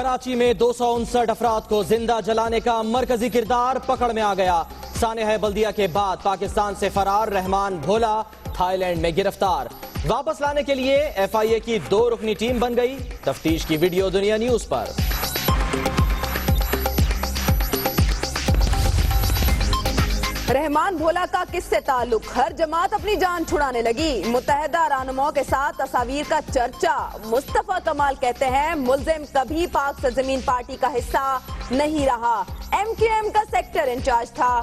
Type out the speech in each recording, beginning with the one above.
कराची में 259 अफराद को जिंदा जलाने का मरकजी किरदार पकड़ में आ गया। सानेह बल्दिया के बाद पाकिस्तान से फरार रहमान भोला थाईलैंड में गिरफ्तार। वापस लाने के लिए FIA की 2 रुकनी टीम बन गई। तफ्तीश की वीडियो दुनिया न्यूज पर। रहमान भोला का किससे ताल्लुक? हर जमात अपनी जान छुड़ाने लगी। मुत्तहदा रहनुमाओं के साथ तस्वीर का चर्चा। मुस्तफा कमाल कहते हैं मुल्जिम कभी पाक सरजमीन पार्टी का हिस्सा नहीं रहा, MQM का सेक्टर इंचार्ज था।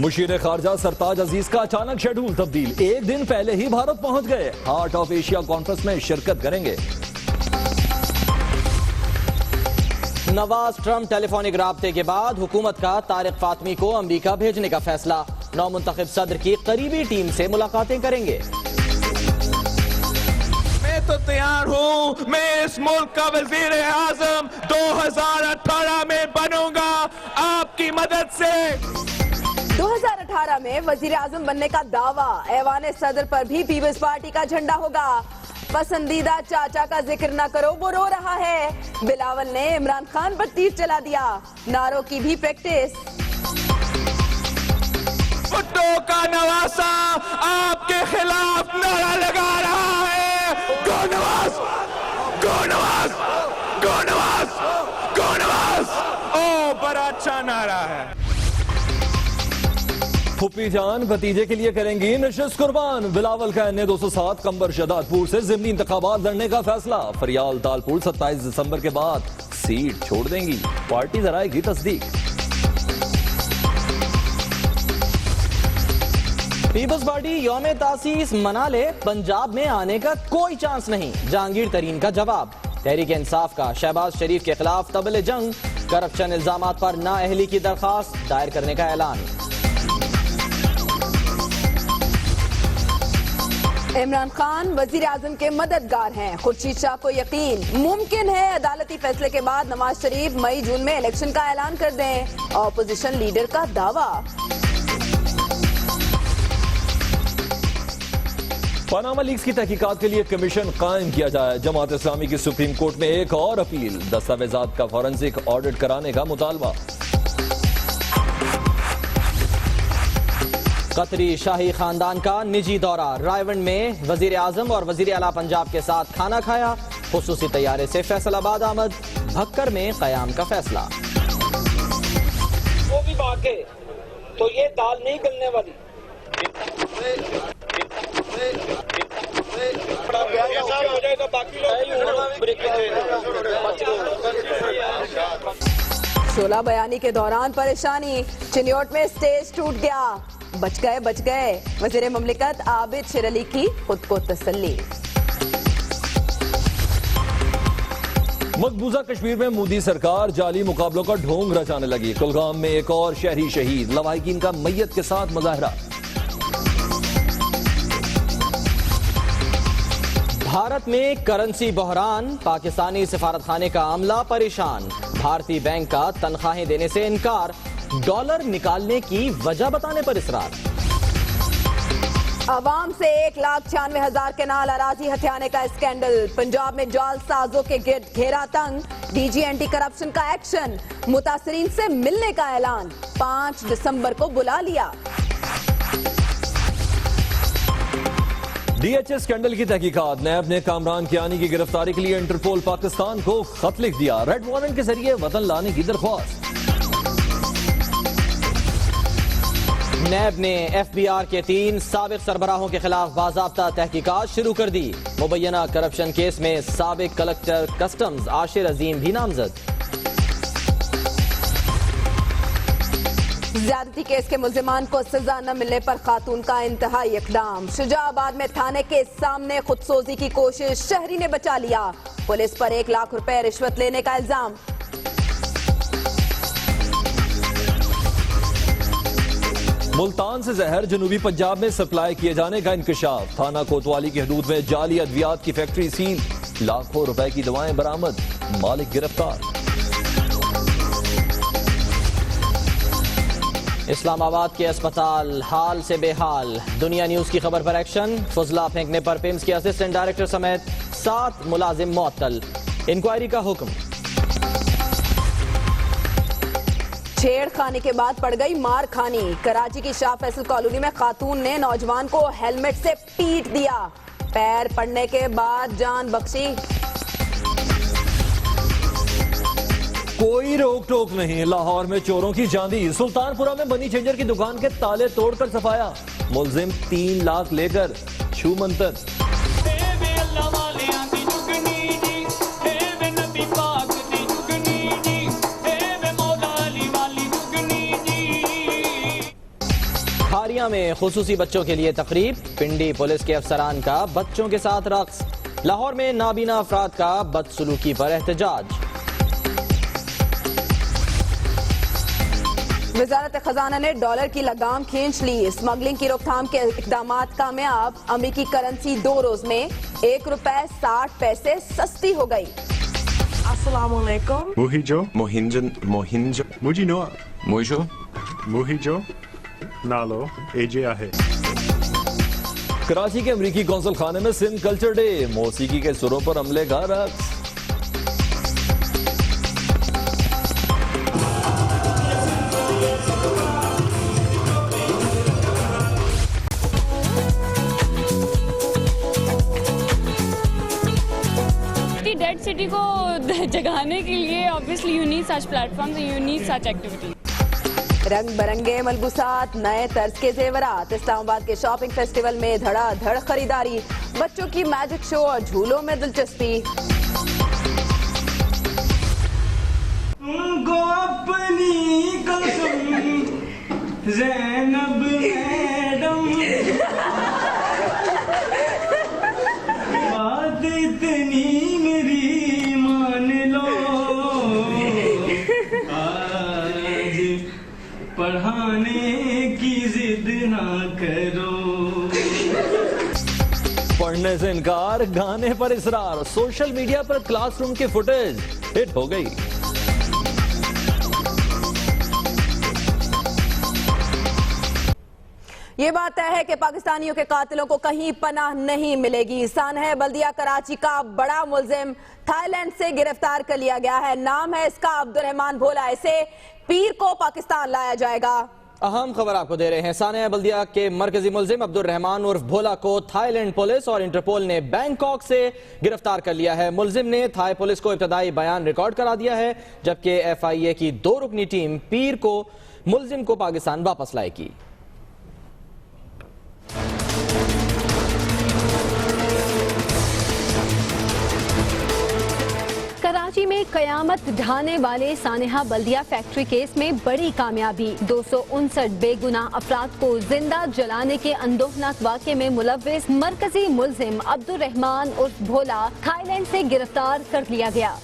मुशीर खारजा सरताज अजीज का अचानक शेड्यूल तब्दील, 1 दिन पहले ही भारत पहुंच गए। हार्ट ऑफ एशिया कॉन्फ्रेंस में शिरकत करेंगे। नवाज ट्रंप टेलीफोनिक राब्ते के बाद हुकूमत का तारिक फातमी को अमेरिका भेजने का फैसला। नौमुंतखब सदर की करीबी टीम से मुलाकातें करेंगे। मैं तो तैयार हूँ, मैं इस मुल्क का वजीर आजम 2018 में बनूंगा आपकी मदद से। 2018 में वजीर आजम बनने का दावा। ऐवान सदर पर भी पीपल्स पार्टी का झंडा होगा। पसंदीदा चाचा का जिक्र न करो, वो रो रहा है। बिलावल ने इमरान खान पर तीर चला दिया। नारों की भी प्रैक्टिस। भुट्टो का नवासा आपके खिलाफ नारा लगा रहा है। गो नवाज, गो नवाज, गो नवाज, गो नवाज। ओ बड़ा अच्छा नारा है। फुप्पी जान भतीजे के लिए करेंगी नशिस्त कुर्बान। बिलावल का NA 207 कंबर शहदादपुर से ज़िमनी इंतखाबात लड़ने का फैसला। फरियाल तालपुर 27 दिसंबर के बाद सीट छोड़ देंगी। पार्टी जराएगी तस्दीक। पीपल्स पार्टी यौम तासीस मना ले, पंजाब में आने का कोई चांस नहीं। जहांगीर तरीन का जवाब। तहरीक इंसाफ का शहबाज शरीफ के खिलाफ तबले जंग। करप्शन इल्जामात पर नाअहली की दरखास्त दायर करने का ऐलान। इमरान खान वजीर आजम के मददगार हैं। खुर्शीद शाह को यकीन मुमकिन है अदालती फैसले के बाद नवाज शरीफ मई-जून में इलेक्शन का ऐलान कर दें। ऑपोजिशन लीडर का दावा। पनामा लीक्स की तहकीकात के लिए कमीशन कायम किया जाए। जमात इस्लामी की सुप्रीम कोर्ट में एक और अपील। दस्तावेजात का फॉरेंसिक ऑडिट कराने का मुतालबा। कतरी शाही खानदान का निजी दौरा। रायवंड में वजीर आजम और वजीर आला पंजाब के साथ खाना खाया। खुसूसी तैयारे से फैसलाबाद आमद। भक्कर में कयाम का फैसला। वो भी भागे तो ये दाल नहीं गलने वाली। हो जाए तो बाकी लोग। शोला बयानी के दौरान परेशानी। चिन्योट में स्टेज टूट गया। बच गए। वजीर ममलिकत आबिद शेर अली की खुद को तसल्ली। मकबूजा कश्मीर में मोदी सरकार जाली मुकाबलों का ढोंग रचाने लगी। कुलगाम में एक और शहरी शहीद। लवाहिकीन का मैयत के साथ मुजाहरा। भारत में करेंसी बहरान। पाकिस्तानी सिफारतखाने का अमला परेशान। भारतीय बैंक का तनख्वाहें देने से इनकार। डॉलर निकालने की वजह बताने पर इसरार। अवाम से 1,96,000 केनाल अराजी हथियाने का स्कैंडल। पंजाब में जाल साजों के गिर्द घेरा तंग। DG एंटी करप्शन का एक्शन। मुतासरीन से मिलने का ऐलान। 5 दिसंबर को बुला लिया। DHS स्कैंडल की तहकीकात। नैब ने कामरान कियानी की गिरफ्तारी के लिए इंटरपोल पाकिस्तान को खत लिख दिया। रेड वारंट के जरिए वतन लाने की दरख्वास्त। नैब ने FBR के 3 साबिक सरबराहों के खिलाफ बाज़ाब्ता तहकीकात शुरू कर दी। मुबैना करप्शन केस में साबिक कलेक्टर कस्टम्स आशिर अजीम भी नामजद। ज्यादती केस के मुल्जिमान को सजा न मिलने पर खातून का इंतहाई इकदाम। शुजाबाद में थाने के सामने खुदसोजी की कोशिश। शहरी ने बचा लिया। पुलिस पर 1 लाख रुपए रिश्वत लेने का इल्जाम। मुल्तान से जहर जनूबी पंजाब में सप्लाई किए जाने का इंकशाफ। थाना कोतवाली की हदूद में जाली अद्वियात की फैक्ट्री सील। लाखों रुपए की दवाएं बरामद। मालिक गिरफ्तार। इस्लामाबाद के अस्पताल हाल से बेहाल। दुनिया न्यूज की खबर पर एक्शन। फुजला फेंकने पर पिम्स के असिस्टेंट डायरेक्टर समेत 7 मुलाजिम मुअत्तल। इंक्वायरी का हुक्म। छेड़खानी के बाद पड़ गई मार खानी। कराची की शाह फैसल कॉलोनी में खातून ने नौजवान को हेलमेट से पीट दिया। पैर पड़ने के बाद जान बख्शी। कोई रोक टोक नहीं। लाहौर में चोरों की जांदी। सुल्तानपुरा में मनी चेंजर की दुकान के ताले तोड़कर सफाया। मुलजिम 3 लाख लेकर छू मंतर। खारिया में खुसूसी बच्चों के लिए तकरीब। पिंडी पुलिस के अफसरान का बच्चों के साथ रक्स। लाहौर में नाबीना अफराद का बदसलूकी पर एहतजाज। वजारत खजाना ने डॉलर की लगाम खींच ली। स्मगलिंग की रोकथाम के इकदाम कामयाब। अमरीकी करेंसी 2 रोज में ₹1.60 सस्ती हो गई। Assalamualaikum. Muhijo, Mohinjo. Mujinoa, Mujo, Muhijo, Nalo, AJ आहे। कराची के अमरीकी कौंसल खाने में सिंध कल्चर डे। मौसीकी के सुरों पर अमले का रक्स। डेड सिटी को जगाने के लिए obviously you need such platforms, you need such activity. रंग बिरंगे मलबूसात, नए तर्ज के जेवरात। इस्लामाबाद के शॉपिंग फेस्टिवल में धड़ाधड़ खरीदारी। बच्चों की मैजिक शो और झूलों में दिलचस्पी। तुमको अपनी कसम ज़ैनब मैडम, बात इतनी मेरी मान लो, आज पढ़ाने की जिद ना करो। पढ़ने से इनकार, गाने पर इसरार। सोशल मीडिया पर क्लासरूम की फुटेज हिट हो गई। ये बात तय है कि पाकिस्तानियों के कातिलों को कहीं पनाह नहीं मिलेगी। सानह बल्दिया कराची का बड़ा मुलजिम थाईलैंड से गिरफ्तार कर लिया गया है। नाम है इसका अब्दुर्रहमान भोला। इसे पीर को पाकिस्तान लाया जाएगा। अहम खबर आपको दे रहे हैं। सानिया बल्दिया के मरकजी मुलजिम अब्दुर्रहमान उर्फ भोला को थाईलैंड पुलिस और इंटरपोल ने बैंकॉक से गिरफ्तार कर लिया है। मुलजिम ने थाई पुलिस को इब्तदाई बयान रिकॉर्ड करा दिया है, जबकि FIA की 2 रुकनी टीम पीर को मुलजिम को पाकिस्तान वापस लाएगी। कराची में कयामत ढाने वाले सानेहा बल्दिया फैक्ट्री केस में बड़ी कामयाबी। 259 बेगुनाह अफराद को जिंदा जलाने के अंदोहनाक वाक़े में मुलव्विस मरकजी मुलजिम अब्दुर्रहमान उर्फ भोला थाईलैंड से गिरफ्तार कर लिया गया।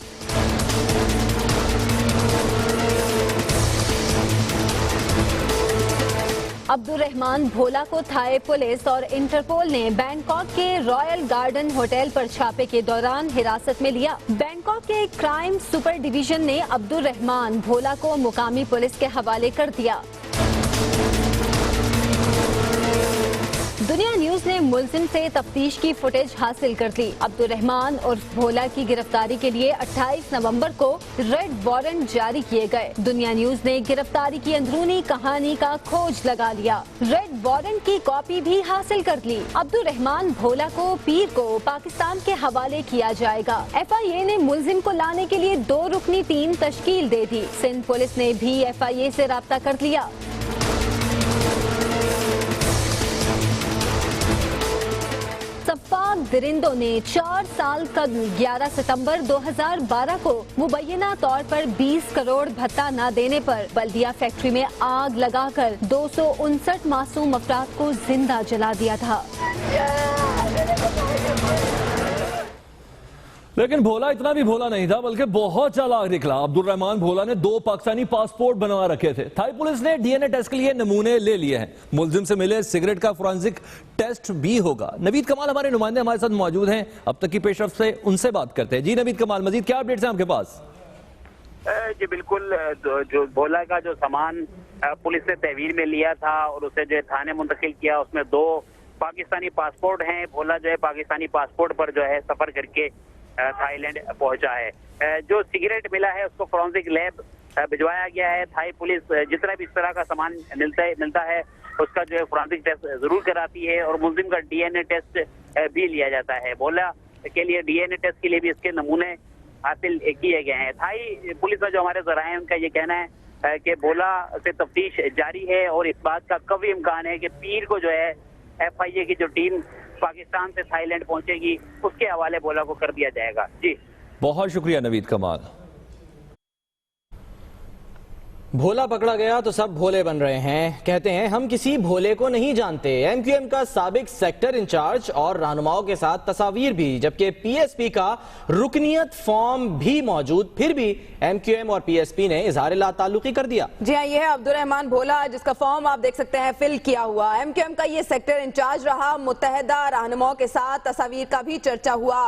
अब्दुर्रहमान भोला को थाई पुलिस और इंटरपोल ने बैंकॉक के रॉयल गार्डन होटल पर छापे के दौरान हिरासत में लिया। बैंकॉक के क्राइम सुपर डिवीजन ने अब्दुर्रहमान भोला को मुकामी पुलिस के हवाले कर दिया। दुनिया न्यूज ने मुलजिम से तफ्तीश की फुटेज हासिल कर ली। अब्दुर्रहमान और भोला की गिरफ्तारी के लिए 28 नवंबर को रेड वारंट जारी किए गए। दुनिया न्यूज ने गिरफ्तारी की अंदरूनी कहानी का खोज लगा लिया। रेड वारंट की कॉपी भी हासिल कर ली। अब्दुर्रहमान भोला को पीर को पाकिस्तान के हवाले किया जाएगा। FIA ने मुलजिम को लाने के लिए 2 रुकनी टीम तश्कील दे दी। सिंध पुलिस ने भी FIA से राब्ता कर लिया। सफ़ाक दरिंदों ने 4 साल कबल 11 सितंबर 2012 को मुबैना तौर पर 20 करोड़ भत्ता न देने पर बल्दिया फैक्ट्री में आग लगाकर 259 मासूम अफराद को जिंदा जला दिया था। लेकिन भोला इतना भी भोला नहीं था, बल्कि बहुत चालाक निकला। अब्दुर्रहमान भोला ने 2 पाकिस्तानी पासपोर्ट बनवा रखे थे। थाई पुलिस ने DNA टेस्ट के लिए नमूने ले लिए हैं। मुलजिम से मिले सिगरेट का फोरेंसिक टेस्ट भी होगा। नवीद कमाल हमारे नुमाइंदे हमारे साथ मौजूद हैं। अब तक की पेशरफ्त से उनसे बात करते हैं। जी नवीद कमाल, मजीद क्या अपडेट्स हैं आपके पास? जी बिल्कुल, जो भोला का जो सामान पुलिस ने तहवील में लिया था और उसे जो है थाने मुंतकिल किया, उसमें 2 पाकिस्तानी पासपोर्ट हैं। भोला जो है पाकिस्तानी पासपोर्ट पर जो है सफर करके थाईलैंड पहुंचा है। जो सिगरेट मिला है उसको फोरेंसिक लैब भिजवाया गया है। थाई पुलिस जितना भी इस तरह का सामान मिलता है उसका जो है फोरेंसिक टेस्ट जरूर कराती है और मुल्जिम का DNA टेस्ट भी लिया जाता है। भोला के लिए DNA टेस्ट के लिए भी इसके नमूने हासिल किए गए हैं। थाई पुलिस में जो हमारे जराए हैं उनका ये कहना है कि भोला से तफ्तीश जारी है और इस बात का कभी इम्कान है कि पीर को जो है FIA की जो टीम पाकिस्तान से थाईलैंड पहुंचेगी उसके हवाले भोला को कर दिया जाएगा। जी बहुत शुक्रिया नवीद कमाल। भोला पकड़ा गया तो सब भोले बन रहे हैं। कहते हैं हम किसी भोले को नहीं जानते। MQM का साबिक सेक्टर इंचार्ज और रहनुमाओं के साथ तस्वीर भी, जबकि PSP का रुकनियत फॉर्म भी मौजूद, फिर भी MQM और PSP ने इजहार लाताल्लुकी कर दिया। जी हाँ, ये है अब्दुर्रहमान भोला जिसका फॉर्म आप देख सकते हैं फिल किया हुआ। MQM का ये सेक्टर इंचार्ज रहा। मुत्तहदा रहनुमाओं के साथ तस्वीर का भी चर्चा हुआ।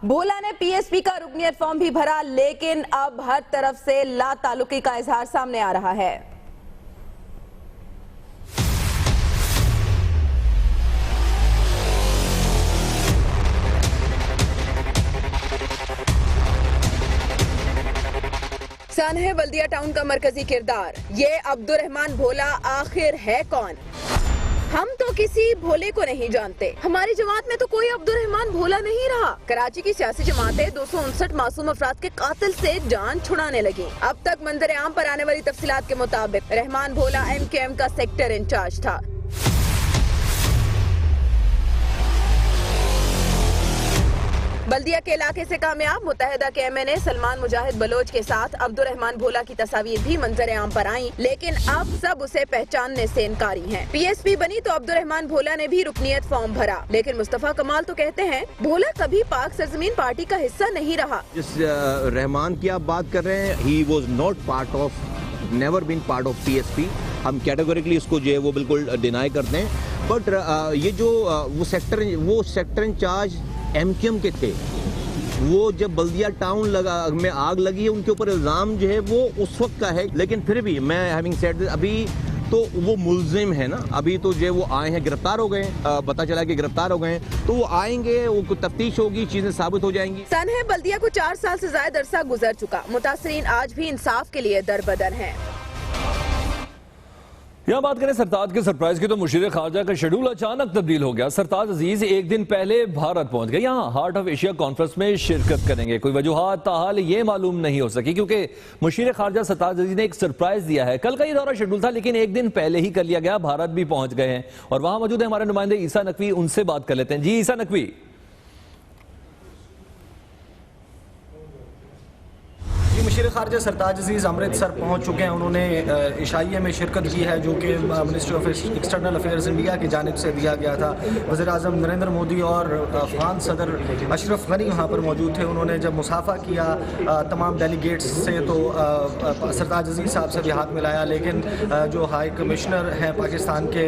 भोला ने PSP का रुकनियत फॉर्म भी भरा, लेकिन अब हर तरफ से लाताल्लुकी का इजहार सामने आ रहा है। सानहे बल्दिया टाउन का मरकजी किरदार ये अब्दुर्रहमान भोला आखिर है कौन? हम तो किसी भोले को नहीं जानते। हमारी जमात में तो कोई अब्दुर्रहमान भोला नहीं रहा। कराची की सियासी जमातें 259 मासूम अफराद के कातिल से जान छुड़ाने लगी। अब तक मंजर आम पर आने वाली तफसीलात के मुताबिक रहमान भोला MQM का सेक्टर इंचार्ज था। बल्दिया के इलाके से कामयाब मुत्तहदा के MNA सलमान मुजाहिद बलोच के साथ अब्दुर्रहमान भोला की तस्वीर भी मंजर आम पर आई, लेकिन अब सब उसे पहचानने से इनकारी हैं। PSP बनी तो अब्दुर्रहमान भोला ने भी रुकनियत फॉर्म भरा, लेकिन मुस्तफा कमाल तो कहते हैं भोला कभी पाक सरजमीन पार्टी का हिस्सा नहीं रहा। जिस रहमान की आप बात कर रहे हैं, he was not part of, never been part of PSP। हम कैटेगोरिकली इसको जो है वो बिल्कुल डिनाई करते हैं। बट ये जो वो सेक्टर इंचार्ज MQM के थे, वो जब बल्दिया टाउन में आग लगी है उनके ऊपर इल्ज़ाम जो है वो उस वक्त का है, लेकिन फिर भी मैं हैविंग सेड दिस, अभी तो वो मुल्जिम है ना, अभी तो जो है वो आए हैं, गिरफ्तार हो गए, पता चला कि गिरफ्तार हो गए, तो वो आएंगे, वो तफ्तीश होगी, चीजें साबित हो जाएंगी। सानहे बल्दिया को 4 साल से ज्यादा अरसा गुजर चुका। मुतासरीन आज भी इंसाफ के लिए दरबदर हैं। यहाँ बात करें सरताज के सरप्राइज की, तो मुशीर खारजा का शेड्यूल अचानक तब्दील हो गया। सरताज अजीज एक दिन पहले भारत पहुंच गए, यहाँ हार्ट ऑफ एशिया कॉन्फ्रेंस में शिरकत करेंगे। कोई वजूहात ताहाल ये मालूम नहीं हो सकी, क्योंकि मुशीर खारजा सरताज अजीज ने एक सरप्राइज दिया है। कल का ये दौरा शेड्यूल था, लेकिन एक दिन पहले ही कर लिया गया। भारत भी पहुंच गए हैं और वहां मौजूद है हमारे नुमाइंदे ईसा नकवी, उनसे बात कर लेते हैं। जी ईसा नकवी। मुशीर खारजा सरताज अजीज़ अमृतसर पहुंच चुके हैं। उन्होंने इशाइये में शिरकत की है, जो कि ministry of external affairs India की जानिब से दिया गया था। वज़ीर आज़म नरेंद्र मोदी और अफगान सदर अशरफ गनी वहाँ पर मौजूद थे। उन्होंने जब मुसाफा किया तमाम डेलीगेट्स से, तो सरताज अजीज़ साहब से भी हाथ मिलाया, लेकिन जो हाई कमिश्नर हैं पाकिस्तान के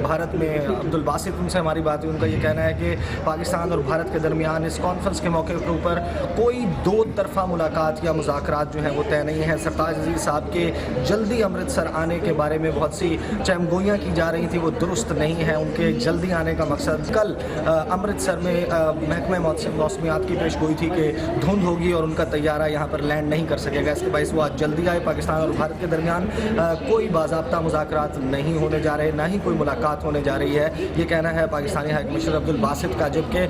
भारत में अब्दुल बासित, उनसे हमारी बात हुई। उनका ये कहना है कि पाकिस्तान और भारत के दरमियान इस कॉन्फ्रेंस के मौके के ऊपर कोई 2 तरफा मुलाकात या मुज़ाकरात जो हैं वो तय नहीं है। सरताज अजीज़ साहब के जल्दी अमृतसर आने के बारे में बहुत सी चहमगोइयाँ की जा रही थी, वो दुरुस्त नहीं है। उनके जल्दी आने का मकसद, कल अमृतसर में महकमे मौसमियात की पेशगोई थी कि धुंध होगी और उनका तैयारा यहाँ पर लैंड नहीं कर सकेगा। इसके बायस वो आज जल्दी आए। पाकिस्तान और भारत के दरमियान कोई बाज़ाब्ता मुज़ाकरात नहीं होने जा रहे, ना ही कोई मुलाकात होने जा रही है। ये कहना है पाकिस्तानी हाई कमिश्नर अब्दुल बासित का, जबकि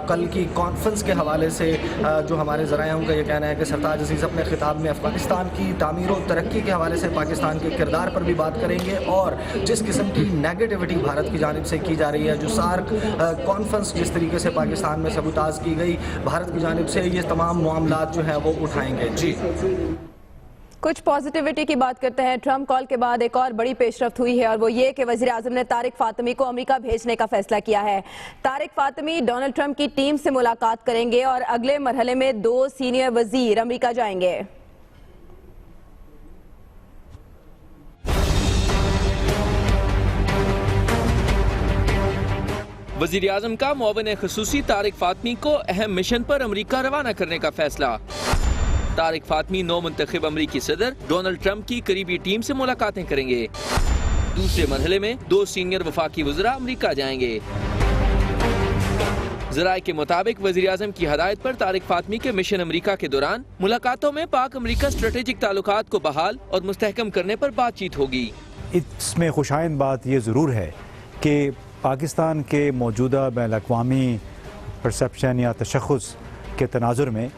कल की कॉन्फ्रेंस के हवाले से जो हमारे ज़राए उनका ये कहना है कि सरताज अजीज़ अपने खिताब में अफगानिस्तान की तामीर और तरक्की के हवाले से पाकिस्तान के किरदार पर भी बात करेंगे, और जिस किस्म की नेगेटिविटी भारत की जानिब से की जा रही है, जो सार्क कॉन्फ्रेंस जिस तरीके से पाकिस्तान में सबूताज की गई भारत की जानिब से, ये तमाम मामलात जो हैं वो उठाएंगे। जी कुछ पॉजिटिविटी की बात करते हैं। ट्रंप कॉल के बाद एक और बड़ी पेशरफ्त हुई है, और वो ये कि वज़ीर आज़म ने तारिक फातमी को अमेरिका भेजने का फैसला किया है। तारिक फातमी डोनाल्ड ट्रंप की टीम से मुलाकात करेंगे और अगले मरहले में 2 सीनियर वज़ीर अमेरिका जाएंगे। वज़ीर आज़म का मुआविन ख़ुसूसी तारिक फातमी को अहम मिशन पर अमेरिका रवाना करने का फैसला। तारिक फातमी नौ मुंतखब अमरीकी सदर डोनाल्ड ट्रंप की करीबी टीम से मुलाकातें करेंगे। दूसरे मरहले में 2 सीनियर वफाकी वज़रा अमरीका जाएंगे। ज़राए के मुताबिक वज़ीर आज़म की हदायत पर तारिक फातमी के मिशन अमरीका के दौरान मुलाकातों में पाक अमरीका स्ट्रेटेजिक ताल्लुकात को बहाल और मुस्तहकम करने पर बातचीत होगी। इसमें खुशाइंद बात ये ज़रूर है कि पाकिस्तान के मौजूदा बैन अक़वामी परसेप्शन या तशख़्ख़ुस के तनाजुर में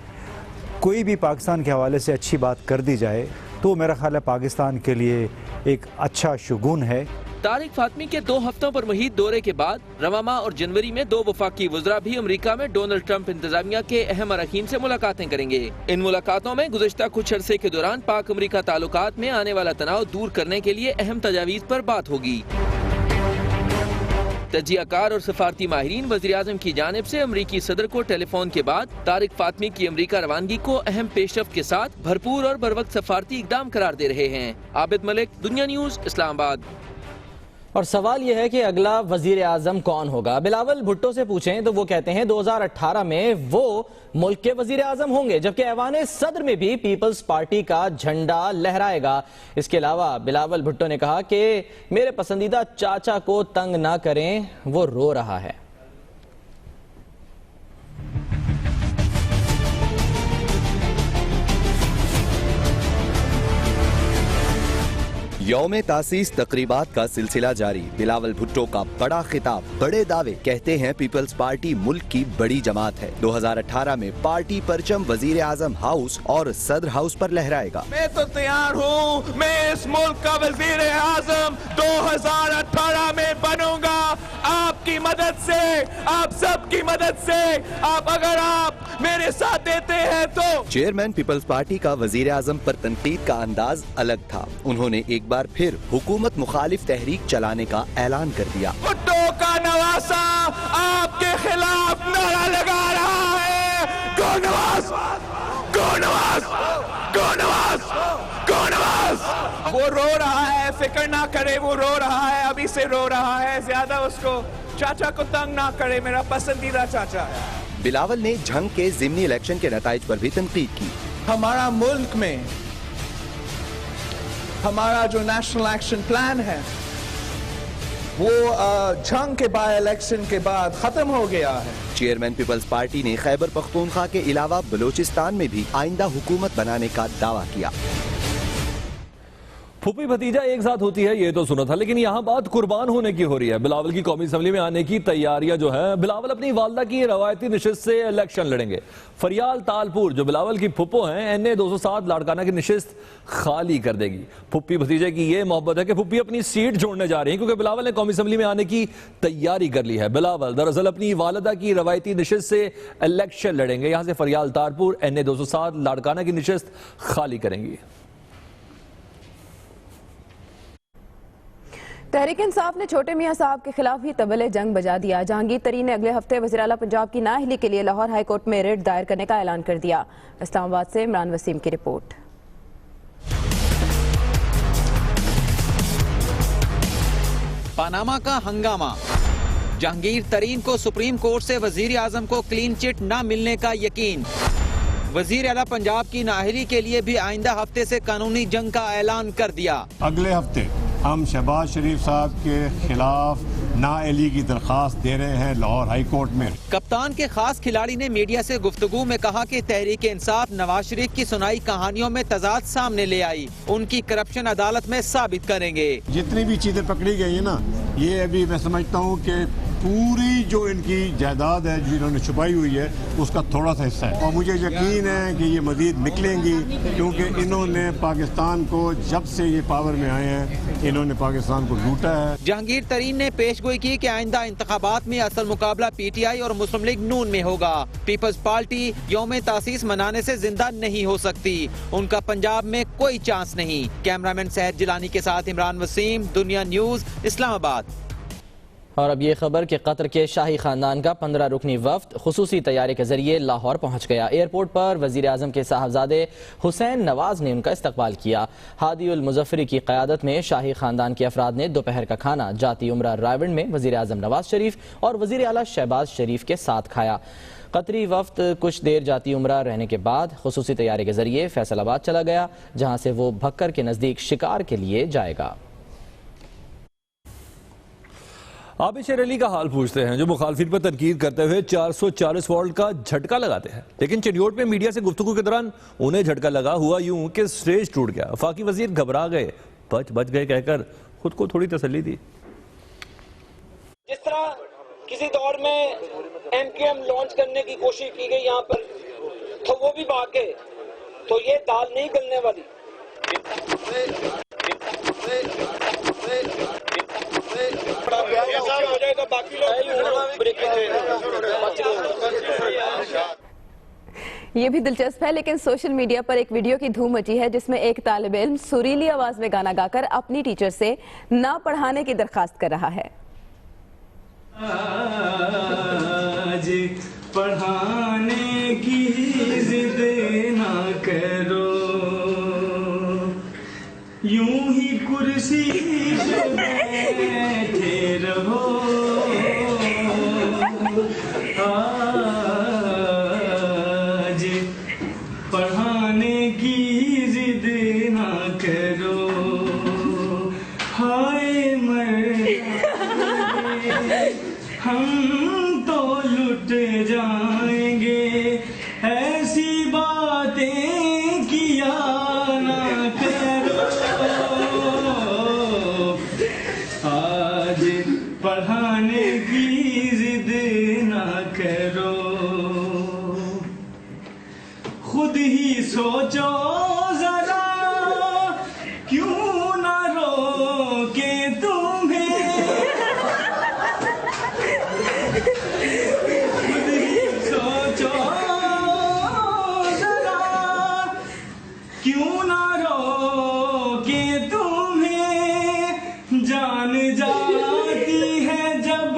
कोई भी पाकिस्तान के हवाले से अच्छी बात कर दी जाए तो मेरा ख्याल है पाकिस्तान के लिए एक अच्छा शुगुन है। तारिक फातमी के 2 हफ्तों पर मुहीत दौरे के बाद रवामा और जनवरी में 2 वफाकी वज़रा भी अमरीका में डोनाल्ड ट्रंप इंतजामिया के अहम अरकान से मुलाकातें करेंगे। इन मुलाकातों में गुज़श्ता कुछ अरसे के दौरान पाक अमरीका ताल्लुकात में आने वाला तनाव दूर करने के लिए अहम तजावीज़ पर बात होगी। तजियाकार और सफारती माहिरीन वज़ीर आज़म की जानिब से अमरीकी सदर को टेलीफोन के बाद तारिक फातमी की अमरीका रवानगी को अहम पेशरफ्त के साथ भरपूर और बरवक्त सफारती इक़दाम करार दे रहे हैं। आबिद मलिक, दुनिया न्यूज़, इस्लामाबाद। और सवाल यह है कि अगला वजीर आजम कौन होगा। बिलावल भुट्टो से पूछें तो वो कहते हैं 2018 में वो मुल्क के वजीर आजम होंगे, जबकि ऐवान सदर में भी पीपल्स पार्टी का झंडा लहराएगा। इसके अलावा बिलावल भुट्टो ने कहा कि मेरे पसंदीदा चाचा को तंग ना करें, वो रो रहा है। यौम तासीस तकरीबात का सिलसिला जारी। बिलावल भुट्टो का बड़ा खिताब, बड़े दावे। कहते हैं पीपल्स पार्टी मुल्क की बड़ी जमात है। 2018 में पार्टी परचम वजीर आजम हाउस और सदर हाउस पर लहराएगा। मैं तो तैयार हूँ, मैं इस मुल्क का वजीर आजम 2018 में बनूंगा। आपकी मदद से, आप सबकी मदद से, अगर आप मेरे साथ देते हैं तो। चेयरमैन पीपल्स पार्टी का वजीर आजम पर तनकीद का अंदाज अलग था। उन्होंने एक बार फिर हुकूमत मुखालिफ तहरीक चलाने का ऐलान कर दिया। भुट्टो का नवासा आपके खिलाफ नारा लगा रहा है। गो नवाज, गो नवाज, गो नवाज, गो नवाज। वो रो रहा है, फिक्र ना करे, वो रो रहा है, अभी से रो रहा है। ज्यादा उसको चाचा को तंग ना करे, मेरा पसंदीदा चाचा है। बिलावल ने झंग के ज़िमनी इलेक्शन के नताइज पर भी तनकीद की। हमारा मुल्क में हमारा जो नेशनल एक्शन प्लान है वो झंग के बाय इलेक्शन के बाद खत्म हो गया है। चेयरमैन पीपल्स पार्टी ने खैबर पख्तूनख्वा के अलावा बलूचिस्तान में भी आइंदा हुकूमत बनाने का दावा किया। फूफी भतीजा एक साथ होती है ये तो सुना था, लेकिन यहाँ बात कुर्बान होने की हो रही है। बिलावल की कौमी असम्बली में आने की तैयारियां जो है, बिलावल अपनी वालदा की रवायती निशिस्त से इलेक्शन लड़ेंगे। फरियाल तालपुर जो बिलावल की फुप्पो हैं, NA 207 लाड़काना की निशिस्त खाली कर देगी। फुप्पी भतीजे की ये मोहब्बत है कि फुप्पी अपनी सीट जोड़ने जा रही है, क्योंकि बिलावल ने कौमी असम्बली में आने की तैयारी कर ली है। बिलावल दरअसल अपनी वालदा की रवायती निशिस्त से इलेक्शन लड़ेंगे। यहाँ से फरियाल तालपुर NA 207 लाड़काना की निशिस्त खाली करेंगी। तहरीक इंसाफ ने छोटे मियां साहब के खिलाफ भी तबले जंग बजा दिया। जहांगीर तरीन ने अगले हफ्ते वज़ीर आला पंजाब की नाअहली के लिए लाहौर हाई कोर्ट में रिट दायर करने का ऐलान कर दिया। इस्लामाबाद से इमरान वसीम की रिपोर्ट। पनामा का हंगामा, जहांगीर तरीन को सुप्रीम कोर्ट से वजीर आजम को क्लीन चिट न मिलने का यकीन। वजीर आला पंजाब की नाअहली के लिए भी आइंदा हफ्ते से कानूनी जंग का ऐलान कर दिया। अगले हफ्ते हम शहबाज शरीफ साहब के खिलाफ नाअहली की दरखास्त दे रहे हैं लाहौर हाई कोर्ट में। कप्तान के खास खिलाड़ी ने मीडिया से गुफ्तगू में कहा कि तहरीक इंसाफ नवाज शरीफ की सुनाई कहानियों में तजाद सामने ले आई, उनकी करप्शन अदालत में साबित करेंगे। जितनी भी चीजें पकड़ी गई है ना, ये अभी मैं समझता हूँ कि पूरी जो इनकी जायदाद है जो इन्होंने छुपाई हुई है उसका थोड़ा सा हिस्सा है, और मुझे यकीन है कि ये मजीद निकलेंगी, क्योंकि इन्होंने पाकिस्तान को जब से ये पावर में आए हैं इन्होंने पाकिस्तान को लूटा है। जहांगीर तरीन ने पेशगोई की कि आइंदा इंतखाबात में असल मुकाबला PTI और मुस्लिम लीग नून में होगा। पीपल्स पार्टी यौम तासीस मनाने से जिंदा नहीं हो सकती, उनका पंजाब में कोई चांस नहीं। कैमरामैन सहर जिलानी के साथ इमरान वसीम, दुनिया न्यूज, इस्लामाबाद। और अब ये खबर कि कतर के शाही खानदान का 15 रुकनी वफ्द खुसूसी तैयारी के जरिए लाहौर पहुंच गया। एयरपोर्ट पर वजीर आजम के साहबजादे हुसैन नवाज ने उनका इस्तकबाल किया। हादी उल मुजफ्फरी की क़यादत में शाही खानदान के अफराद ने दोपहर का खाना जाती उम्रा रायवंड में वजीर आजम नवाज शरीफ और वजीर आला शहबाज शरीफ के साथ खाया। कतरी वफ्द कुछ देर जाती उम्रा रहने के बाद खुसूसी तैयारी के जरिए फैसलाबाद चला गया, जहां से वो भक्कर के नजदीक शिकार के लिए जाएगा। आबिशर अली का हाल पूछते हैं, जो मुखालफिन पर तनकीद करते हुए 440 वोल्ट का झटका लगाते हैं, लेकिन चिन्योट में मीडिया से गुफ्तगू के दौरान उन्हें झटका लगा हुआ यूं कि स्टेज टूट गया। वफाकी वजीर घबरा गए, बच गए कहकर खुद को थोड़ी तसल्ली दी। जिस तरह किसी दौर में MQM लॉन्च करने की कोशिश की गई यहाँ पर, तो वो भी भाग गए, तो ये दाल नहीं गलने वाली। हो जाए तो बाकी ये भी दिलचस्प है, लेकिन सोशल मीडिया पर एक वीडियो की धूम मची है जिसमें एक तालिब इल्म सुरीली आवाज में गाना गाकर अपनी टीचर से ना पढ़ाने की दरखास्त कर रहा है। आज पढ़ाने की जिद ना करो, यूं ही कुर्सी पे बैठे रहो। आज पढ़ाने की जिद ना करो, हाय मर हम तो लुट जाएंगे, ऐसी बातें किया ना करो। आज पढ़ाने की जिद ना करो, खुद ही सोचो जरा, क्यों ना रोके तुम्हें। खुद ही सोचो जरा, क्यों ना रोके तुम्हें। जान जाती है जब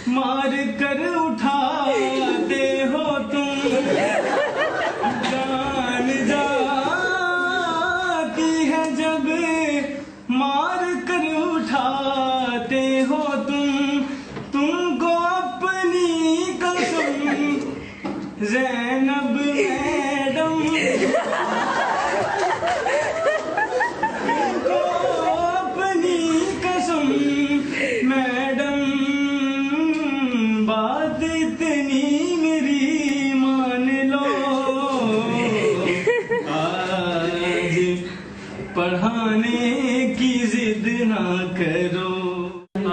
मार कर उठाते हो तुम, जान जाती है जब मार कर उठाते हो तुम।